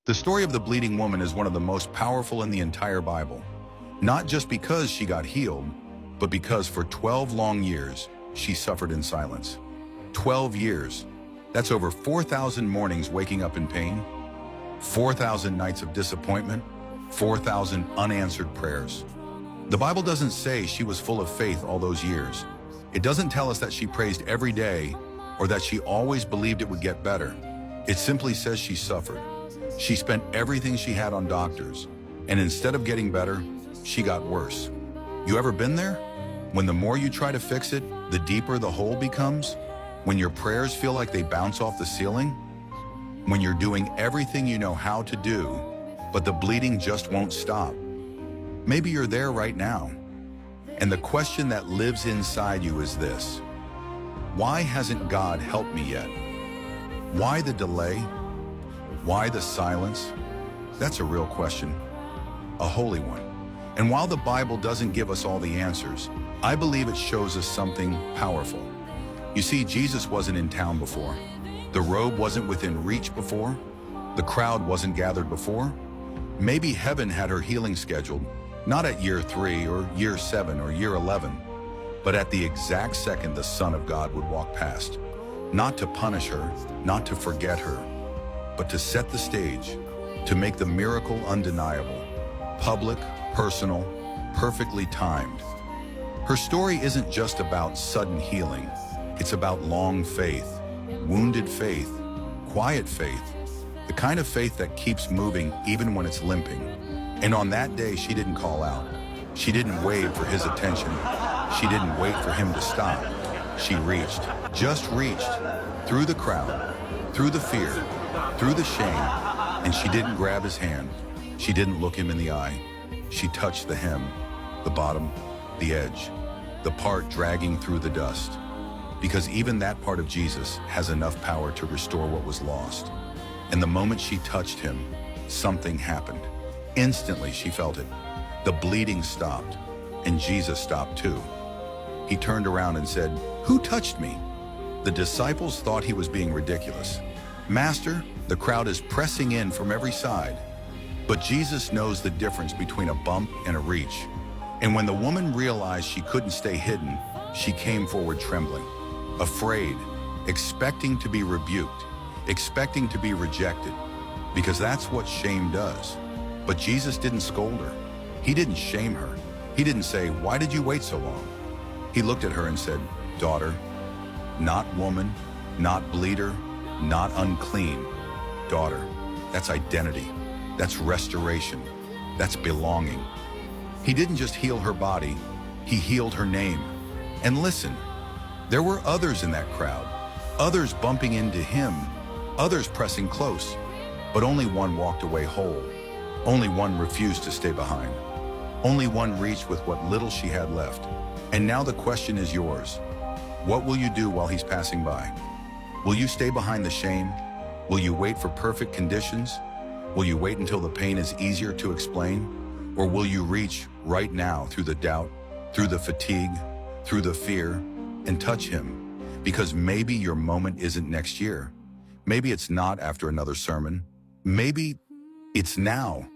The story of the bleeding woman is one of the most powerful in the entire Bible. Not just because she got healed, but because for 12 long years, she suffered in silence. 12 years. That's over 4,000 mornings waking up in pain, 4,000 nights of disappointment, 4,000 unanswered prayers. The Bible doesn't say she was full of faith all those years. It doesn't tell us that she praised every day or that she always believed it would get better. It simply says she suffered. She spent everything she had on doctors, and instead of getting better, she got worse. You ever been there? When the more you try to fix it, the deeper the hole becomes? When your prayers feel like they bounce off the ceiling? When you're doing everything you know how to do, but the bleeding just won't stop? Maybe you're there right now. And the question that lives inside you is this: why hasn't God helped me yet? Why the delay? Why the silence? That's a real question, a holy one. And while the Bible doesn't give us all the answers, I believe it shows us something powerful. You see, Jesus wasn't in town before. The robe wasn't within reach before. The crowd wasn't gathered before. Maybe heaven had her healing scheduled, not at year 3 or year 7 or year 11, but at the exact second the Son of God would walk past, not to punish her, not to forget her, but to set the stage, to make the miracle undeniable, public, personal, perfectly timed. Her story isn't just about sudden healing. It's about long faith, wounded faith, quiet faith, the kind of faith that keeps moving even when it's limping. And on that day, she didn't call out. She didn't wave for his attention. She didn't wait for him to stop. She reached, just reached, through the crowd, through the fear, through the shame, and she didn't grab his hand. She didn't look him in the eye. She touched the hem, the bottom, the edge, the part dragging through the dust. Because even that part of Jesus has enough power to restore what was lost. And the moment she touched him, something happened. Instantly she felt it. The bleeding stopped, and Jesus stopped too. He turned around and said, "Who touched me?" The disciples thought he was being ridiculous. "Master, the crowd is pressing in from every side." But Jesus knows the difference between a bump and a reach. And when the woman realized she couldn't stay hidden, she came forward trembling, afraid, expecting to be rebuked, expecting to be rejected, because that's what shame does. But Jesus didn't scold her. He didn't shame her. He didn't say, "Why did you wait so long?" He looked at her and said, "Daughter," not woman, not bleeder, not unclean. Daughter, that's identity. That's restoration. That's belonging. He didn't just heal her body, he healed her name. And listen, there were others in that crowd, others bumping into him, others pressing close, but only one walked away whole. Only one refused to stay behind. Only one reached with what little she had left. And now the question is yours. What will you do while he's passing by? Will you stay behind the shame? Will you wait for perfect conditions? Will you wait until the pain is easier to explain? Or will you reach right now through the doubt, through the fatigue, through the fear, and touch him? Because maybe your moment isn't next year. Maybe it's not after another sermon. Maybe it's now.